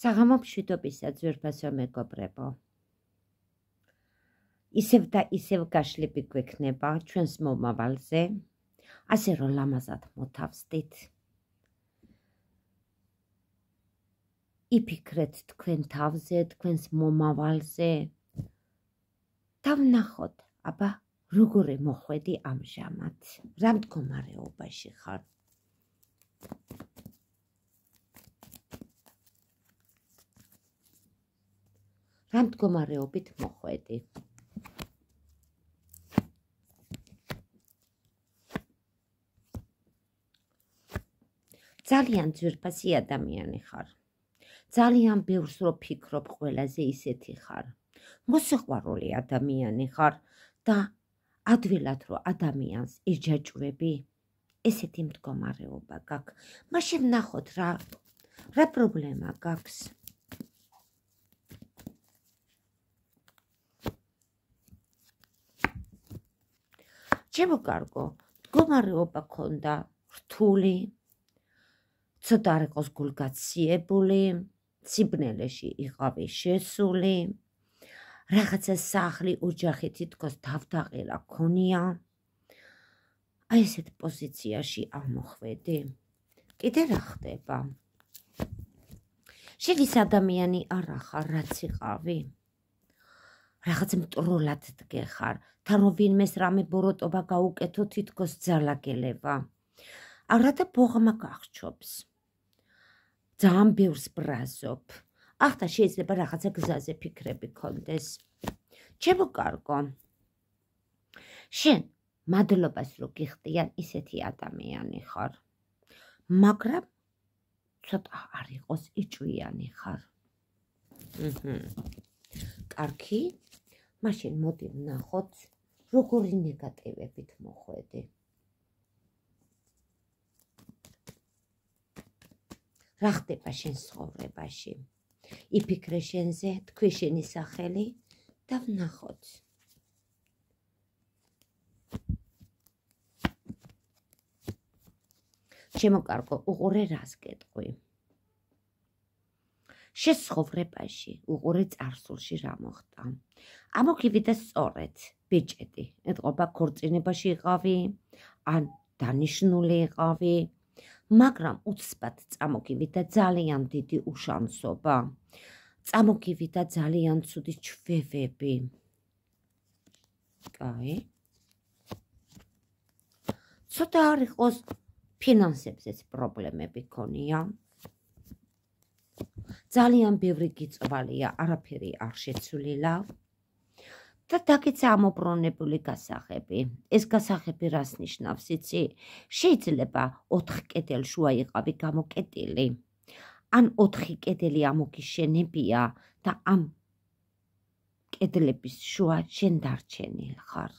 საღამო მშვიდობისა ძვირფასო მეგობრებო. ისევ და ისევ გაშლები გვექნება ჩვენს მომავალზე, ასე რომ ლამაზად მოთავსდით. იფიქრეთ თქვენ თავზე, თქვენს მომავალზე და ვნახოთ, აბა როგორი მოხვედი ამჟამად, რა მდგომარეობაში ხარ. რა მდგომარეობით მოხვედი. ძალიან ძვირფასი ადამიანი ხარ. ძალიან ბევრს რო ფიქრობ ყველაზე ისეთი ხარ. მოსიყვარული ადამიანი ხარ და ადვილად რო ადამიანს ეჯაჭვები, ესეთი მდგომარეობა გაქვს. მაშინ ვნახოთ რა პრობლემა გაქვს. ჩემო კარგო, მდგომარეობა ქონდა რთული, ცოტა არ იყოს გულგაციებული, სიბნელეში იყავი შესული, რაღაცა სახლი, ოჯახი თითქოს თავდაღირა ქონია. აი ესეთ პოზიციაში ამოხვედი. კიდე რა ხდება? შენ ის ადამიანი არა ხარ, რაც იყავი. რაღაც მტრულად დგეხარ, თან რომ ვინმეს რამე ბოროტობა გაუკეთო, თითქოს ძალაგელება. არა და ბოღმა გახჩობს. ძალიან ბევრს ბრაზობ. ახლა შეიძლება რაღაცა გზაზე ფიქრები კონდეს. ჩემო კარგო, შენ მადლობას რო გიხდიან, ისეთი ადამიანი ხარ. მაგრამ ცოტა არ იყოს იჭვიანი ხარ. კარგი, მაშინ მოდი ვნახოთ, როგორი ნეგატივებით მოხვედი. რა ხდება შენ ცხოვრებაში? იფიქრე შენზე, თქვი შენი სახელი და ვნახოთ. ჩემო კარგო, უყურე რას გეტყვი. შენ ცხოვრებაში უყურე წარსულში რა მოხდა. ამოგივიდა სწორედ ბიჭედი, ეთყობა ქორწინებაში იყავი, ან დანიშნული იყავი. მაგრამ უცბად წამოგივიდა ძალიან დიდი უშანსობა, წამოგივიდა ძალიან ცუდი ჩვევები. კაი. ცოტა არ იყოს ფინანსებზეც პრობლემები ქონია. ძალიან ბევრი გიწვალია, არაფერი არ შეცვლილა. და დაგეცა ამობრუნებული გასაღები. ეს გასაღები რას ნიშნავს, იცი? შეიძლება 4 კედელ შუა იყავი გამოკეტილი, ან 4 კედელი ამოგიშენებია და ამ კედლების შუა შენ დარჩენილ ხარ.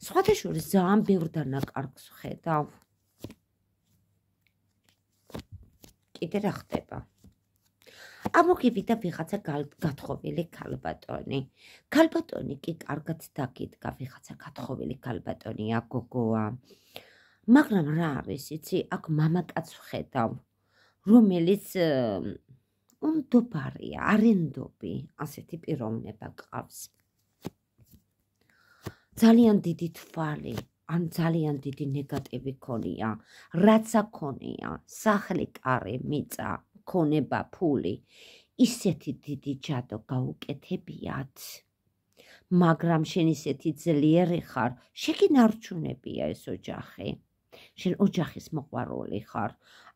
სხვადასხვა ძალიან ბევრ დანაკარგს ვხედავ. კიდე რა ხდება? ამოგივიდა ვიღაცა გათხოვილი ქალბატონი. ქალბატონი კი კარგად დაგიდგა, ვიღაცა გათხოვილი ქალბატონია, გოგოა. მაგრამ რა არის, იცი, აქ მამაკაც ვხედავ, რომელიც უნდობარია, არენდობი, ასეთი პიროვნება გყავს. ძალიან დიდი თვალი, ან ძალიან დიდი ნეგატივი ქონია, რაც აქონია, სახლი, კარი, მიწა, ქონება, ფული, ისეთი დიდი ჯადო გაუკეთებიათ. მაგრამ შენ ისეთი ძლიერი ხარ, შეგინარჩუნებია ეს ოჯახი. შენ ოჯახის მოყვარული ხარ,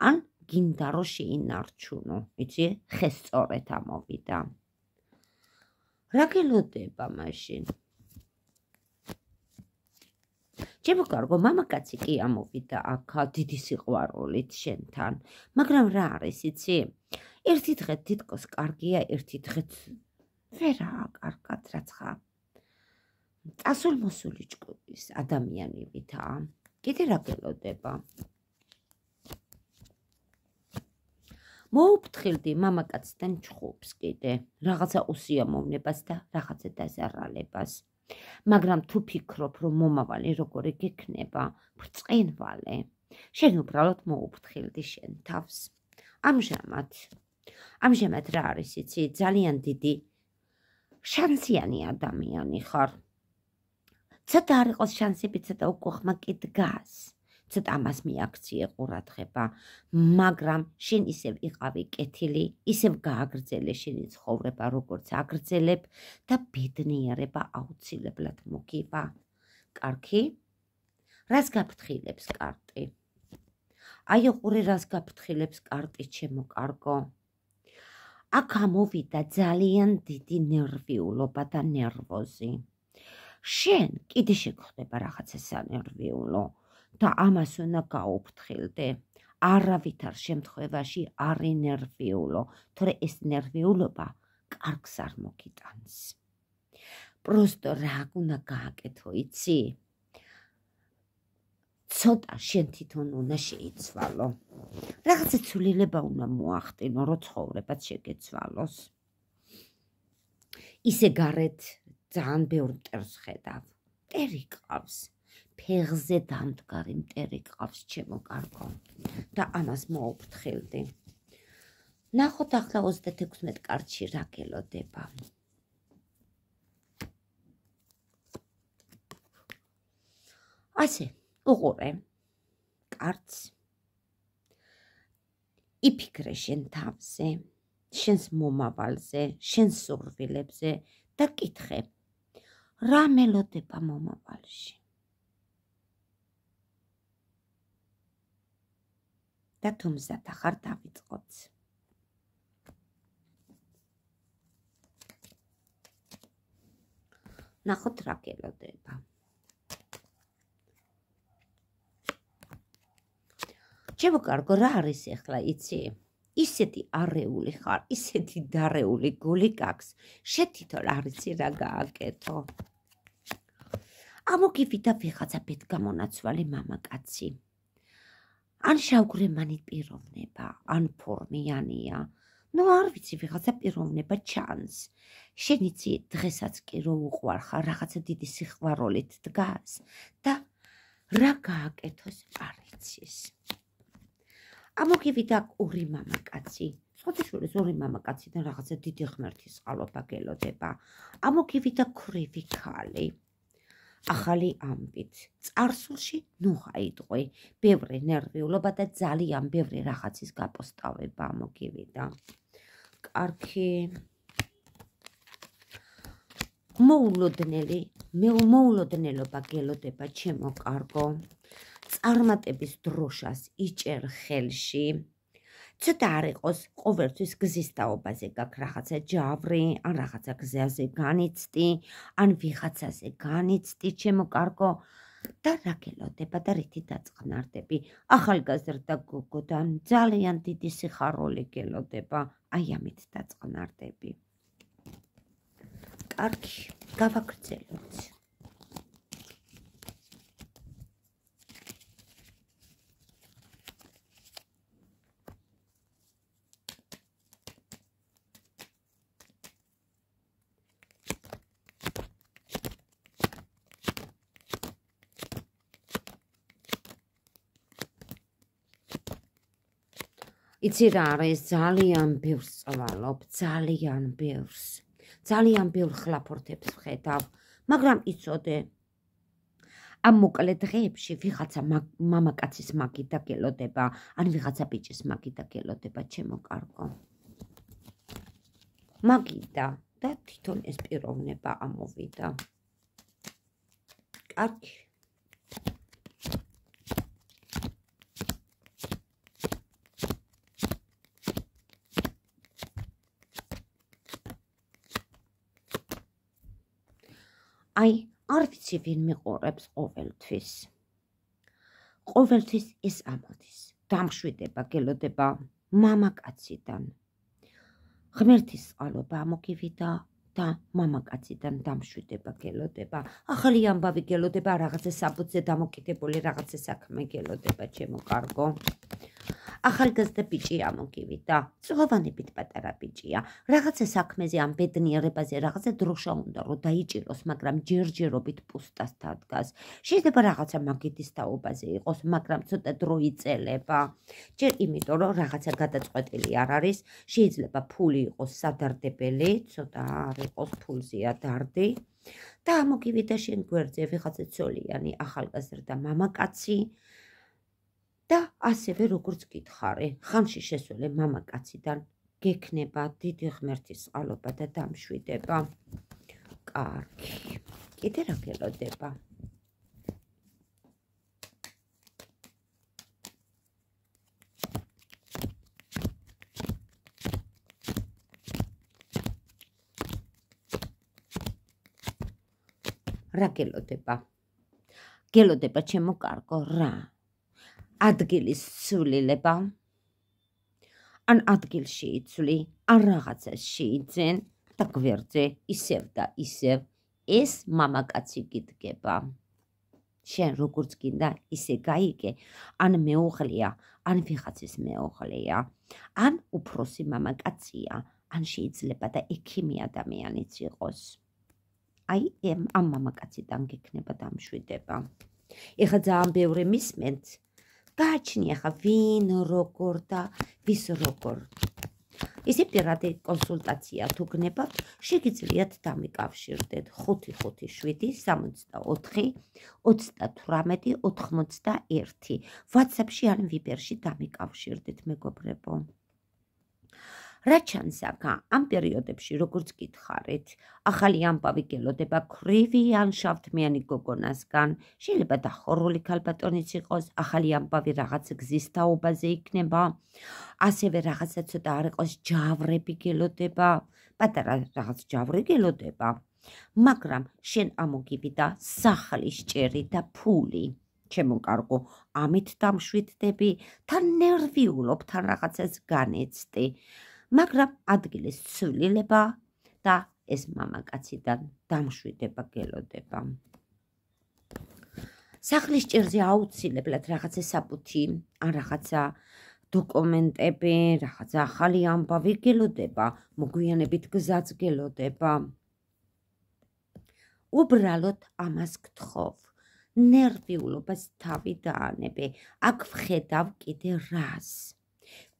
ან გინდა რომ შეინარჩუნო, იცი, ხეს სწორედ ამოვიდა. რა გელოდება მაშინ? ჩემო კარგო, მამაკაცი კი ამოვიდა აქ დიდი სიყვარულით შენთან, მაგრამ რა არის, იცი? ერთი დღე თითქოს კარგია, ერთი დღე ვერაა კარგად, რაცხა წასულ-მოსული ჭკუდის ადამიანებითაა. კიდე რა გელოდება? მოუფრთხილდი მამაკაცთან ჩხუბს კიდე, რაღაცა უსიამოვნებას და რაღაცა დაზარალებას. მაგრამ თუ ფიქრობ, რომ მომავალი როგორი გექნება, ბრწყინვალე, შენ უბრალოდ მოუფრთხილდი შენ თავს. ამჟამად რა არის იცი, ძალიან დიდი შანსიანი ადამიანი ხარ. ცოტა არ იყოს შანსები, ცოტა უკვე ხმა კი დგას. ცოტა ამას მიაქციე ყურადღება, მაგრამ შენ ისევ იყავი კეთილი, ისევ გააგრძელე შენი ცხოვრება, როგორც აგრძელებ და ბედნიერება აუცილებლად მოგივა. კარგი? რას გაფრთხილებს კარტი? აი უყურე რას გაფრთხილებს კარტი, ჩემო კარგო. აქ ამოვიდა ძალიან დიდი ნერვიულობა და ნერვოზი. შენ კიდე შეგხვდება რაღაცა სანერვიულო და ამას უნდა გაუფრთხილდე. არავითარ შემთხვევაში არ ინერვიულო, თორე ეს ნერვიულობა კარგს არ მოგიტანს. პროსტო რა უნდა გააკეთო, იცი? ცოტა შენ თვითონ უნდა შეიცვალო. რაღაცა ცვლილება უნდა მოახდინო, რომ ცხოვრებაც შეგეცვალოს. ისე გარეთ ძალიან ბევრ მტერს ხედავ. მტერი ყავს. ფეხზე დამდგარი მტერი ყავს, ჩემო კარგო. და ამას მოუფრთხილდი. ნახოთ ახლა 36 კარტში რა გელოდება. ასე, უყურე კარტს. იფიქრე შენ თავზე, შენს მომავალზე, შენს სურვილებზე და კითხე, რა მელოდება მომავალში? და თუ მზად ახარ დავიწყოთ. ნახოთ რა გელოდება. ჩემო კარგო, რა არის ახლა, იცი? ისეთი არეული ხარ, ისეთი დარეული გული გაქვს, შენ თვითონ არ იცი რა გააკეთო. ამოგივიდა ვიღაცა ბედგამონაცვალი მამაკაცი. ან შავგრემანი პიროვნება, ან ფორმიანია. ნუ არ ვიცი, ვიღაცა პიროვნება ჩანს. შენ იცი, დღესაც კი რო უყვარხარ, რაღაცა დიდი სიყვარულით დგას და რა გააკეთოს არ იცის. ამოგივიდა ორი მამაკაცი. სხვადასხვა ორი მამაკაციდან რაღაცა დიდი ღმერთის წყალობა გელოდება. ამოგივიდა ქვრივი ქალი. ახალი ამბით. წარსულში ნუ გაიტყვი, ბევრი ნერვიულობა და ძალიან ბევრი რაღაცის გაპოსტავება ამოგივიდა. კარგი. მოულოდნელობა გელოდება, ჩემო კარგო. წარმატების დროშას იჭერ ხელში. ცოტა არ იყოს ყოველთვის გზის დაობაზე გაქვს რაღაცა ჯავრი, ან რაღაცა გზაზე განიცდი, ან ვიღაცაზე განიცდი, ჩემო კარგო. და რა გელოდება და რითი დაწყნარდები? ახალგაზრდა გოგოდან ძალიან დიდი სიხარული გელოდება, აი ამით დაწყნარდები. კარგი, გავაგრძელოთ. იცი რა არის, ძალიან ბევრს წვალობ, ძალიან ბევრს. ძალიან ბევრ ხლაფორთებს ვხედავ, მაგრამ იცოდე, ამ მოკლე დღეებში ვიღაცა მამაკაცის მაგიდა გელოდება, ან ვიღაცა ბიჭის მაგიდა გელოდება, ჩემო კარგო. მაგიდა და თვითონ ეს პიროვნება ამოვიდა. კარგი. აი, არ ვიცი ვინ მიყურებს ყოველთვის. ყოველთვის ეს ამოდის. დამშვიდება გელოდება მამაკაციდან. ღმერთის წყალობა ამოგივიდა და მამაკაციდან დამშვიდება გელოდება. ახალი ამბავი გელოდება, რაღაცა საბუთზე დამოკიდებული რაღაცა საქმე გელოდება, ჩემო კარგო. ახალგაზრდა ბიჭი ამოგივიდა, წლოვანებით პატარა ბიჭია. რაღაცა საქმეზე ამ ბედნიერებაზე რაღაცა დროშა უნდა რომ დაიჭიროს, მაგრამ ჯერჯერობით პუსტასთან დგას. შეიძლება რაღაცა მაგეთის თაობაზე იყოს, მაგრამ ცოტა დრო იწელება. ჯერ იმიტომ რომ რაღაცა გადაწყვეტილი არ არის, შეიძლება ფული იყოს სადარდებელი, ცოტა არ იყოს ფულზეა დარდი. და ამოგივიდა შენ გვერდზე ვიღაცა ცოლიანი ახალგაზრდა მამაკაცი და ასევე როგორც გითხარი, ხანში შესული მამაკაციდან გექნება დიდი ღმერთის წყალობა და დამშვიდება. კარგი. კიდე რა გელოდება? რა გელოდება? გელოდება ჩემო კარგო რა? ადგილის ცვლილება? ან ადგილში იცვლი, ან რაღაცას შეიძენ და გვერდზე ისევ და ისევ ეს მამაკაცი გიდგება. შენ როგორც გინდა ისე გაიგე, ან მეუღლეა, ან ვიღაცის მეუღლეა, ან უფროსი მამაკაცია, ან შეიძლება და ექიმი ადამიანიც იყოს. აი ამ მამაკაციდან გექნება დამშვიდება. ეხლა ძალიან ბევრი მისმენთ, გააჩნია ხა ვინ როგორ და ვის როგორ. ისე პირადი კონსულტაცია თუ გნებავთ, შეგიძლიათ დამიკავშირდეთ 557 64 38 81. WhatsApp-ში ან Viber-ში დამიკავშირდეთ მეგობრებო. რა ჩანს აქ ამ პერიოდებში როგორც გითხარით, ახალი ამბავი გელოდება ქრივი ან შავთმიანი გოგონასგან, შეიძლება დახურული ქალბატონიც იყოს, ახალი ამბავი რაღაც გზის თაობაზე იქნება, ასევე რაღაცა ცოტა არ იყოს ჯავრები გელოდება, პატარა რაღაც ჯავრი გელოდება, მაგრამ შენ ამოგივიდა სახლის ჭერი და ფული. ჩემო კარგო, ამით დამშვიდდები, თან ნერვიულობ, თან რაღაცას განეცდი. მაგრამ ადგილის ცვლილება და ეს მამაკაციდან დამშვიდება გელოდება. სახლის ჭერზე აუცილებლად რაღაცა საბუთი, ან რაღაცა დოკუმენტები, რაღაცა ახალი ამბავი გელოდება, მოგვიანებით გზაც გელოდება. უბრალოდ ამას გთხოვ, ნერვიულობას თავი დაანებე, აქ ვხედავ კიდე რას.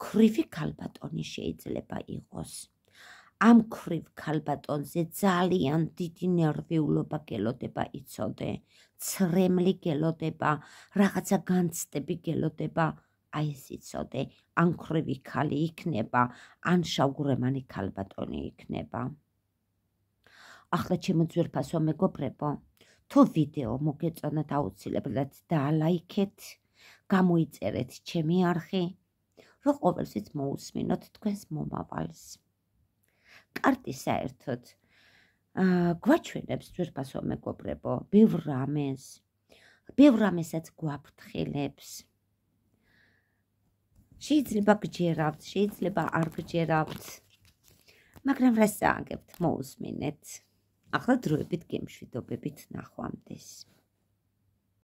ქრივი ქალბატონი შეიძლება იყოს. ამ ქრივ ქალბატონზე ძალიან დიდი ნერვიულობა გელოდება იცოდე, ცრემლი გელოდება, რაღაცა განცდები გელოდება, აი ეს იცოდე, ან ქრივი ქალი იქნება, ან შავგურემანი ქალბატონი იქნება. ახლა ჩემო ძვირფასო მეგობრებო, თუ ვიდეო მოგეწონათ აუცილებლად დაალაიქეთ, გამოიწერეთ ჩემი არხი, რომ ყოველთვის მოусმინოთ თქვენს მომავალს. კარტი საერთოდ გვაჩვენებს ძვირფასო მეგობრებო, ბევრ რამესაც გვაფრთხილებს. შეიძლება გჯერავთ, შეიძლება არ გჯერავთ, მაგრამ რას წააგებთ, მოусმინეთ. ახლა დროებით გემშვიდობებით ნახვამდის.